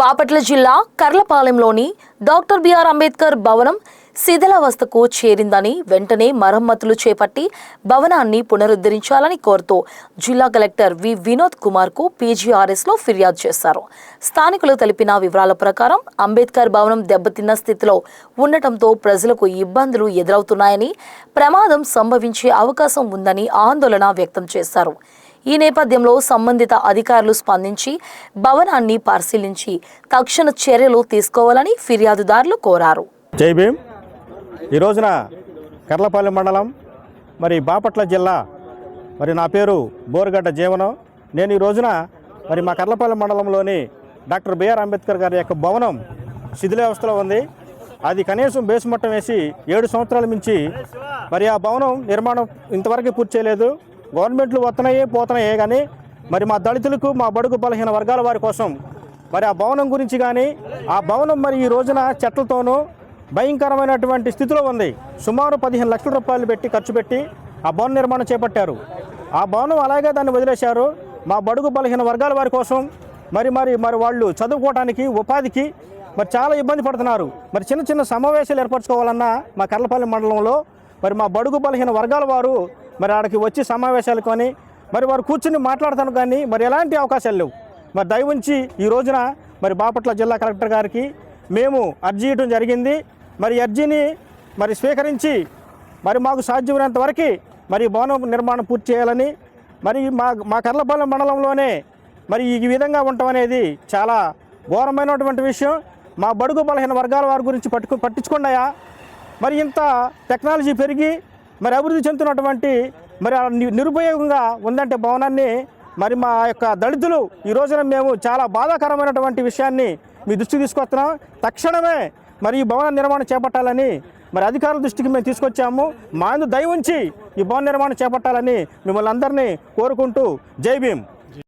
బాపట్ల జిల్లా కర్లపాలెంలోని doctor BR Ambedkar భవనం శిథిలావస్థకు చేరిందని వెంటనే మరమ్మతులు చేపట్టి భవనాన్ని పునరుద్ధరించాలని కోరుతూ జిల్లా కలెక్టర్ వి వినోద్ కుమార్ కు పీజీఆర్ఎస్లో ఫిర్యాదు చేశారు. స్థానికులు తెలిపిన వివరాల ప్రకారం అంబేద్కర్ భవనం దెబ్బతిన్న స్థితిలో ఉండటంతో ప్రజలకు ఇబ్బందులు ఎదురవుతున్నాయని, ప్రమాదం సంభవించే అవకాశం ఉందని ఆందోళన వ్యక్తం చేశారు. ఈ నేపథ్యంలో సంబంధిత అధికారులు స్పందించి భవనాన్ని పరిశీలించి తక్షణ చర్యలు తీసుకోవాలని ఫిర్యాదుదారులు కోరారు. జై భీమ్. ఈ రోజున కర్లపాలెం మండలం బాపట్ల జిల్లా నా పేరు బోరుగడ్డ జీవనం. నేను ఈ రోజున మా కర్లపాలెం మండలంలోని డాక్టర్ బిఆర్ అంబేద్కర్ గారి యొక్క భవనం శిథిలావస్థలో ఉంది. అది కనీసం బేస్ మట్టం వేసి 7 సంవత్సరాల మించి ఆ భవనం నిర్మాణం ఇంతవరకు పూర్తి చేయలేదు. గవర్నమెంట్లు పోతున్నాయే కానీ మా దళితులకు, మా బడుగు బలహీన వర్గాల వారి కోసం ఆ భవనం గురించి కానీ, ఆ భవనం ఈ రోజున చెట్లతోనూ భయంకరమైనటువంటి స్థితిలో ఉంది. సుమారు 15 లక్షల రూపాయలు ఖర్చు పెట్టి ఆ భవన నిర్మాణం చేపట్టారు. ఆ భవనం అలాగే దాన్ని వదిలేశారు. మా బడుగు బలహీన వర్గాల వారి కోసం వాళ్ళు చదువుకోవడానికి, ఉపాధికి చాలా ఇబ్బంది పడుతున్నారు. చిన్న చిన్న సమావేశాలు ఏర్పరచుకోవాలన్నా మా కర్లపాలెం మండలంలో మా బడుగు బలహీన వర్గాల వారు ఆడికి వచ్చి సమావేశాలు కొని వారు కూర్చుని మాట్లాడతాను కానీ ఎలాంటి అవకాశాలు లేవు. దయవుంచి ఈ రోజున బాపట్ల జిల్లా కలెక్టర్ గారికి మేము అర్జీ ఇవ్వడం జరిగింది. అర్జీని స్వీకరించి మాకు సాధ్యమైనంత వరకు భవనం నిర్మాణం పూర్తి చేయాలని, మా కర్లపాలెం మండలంలోనే ఈ విధంగా ఉండటం అనేది చాలా ఘోరమైనటువంటి విషయం. మా బడుగు బలహీన వర్గాల వారి గురించి పట్టించుకున్నాయా? ఇంత టెక్నాలజీ పెరిగి అభివృద్ధి చెందుతున్నటువంటి నిరుపయోగంగా ఉందంటే భవనాన్ని మా యొక్క దళితులు ఈ రోజున మేము చాలా బాధాకరమైనటువంటి విషయాన్ని మీ దృష్టికి తీసుకొస్తున్నాం. తక్షణమే ఈ భవన నిర్మాణం చేపట్టాలని అధికారుల దృష్టికి మేము తీసుకొచ్చాము. మా దయ ఉంచి ఈ భవన నిర్మాణం చేపట్టాలని మిమ్మల్ని అందరినీ కోరుకుంటూ జై భీమ్.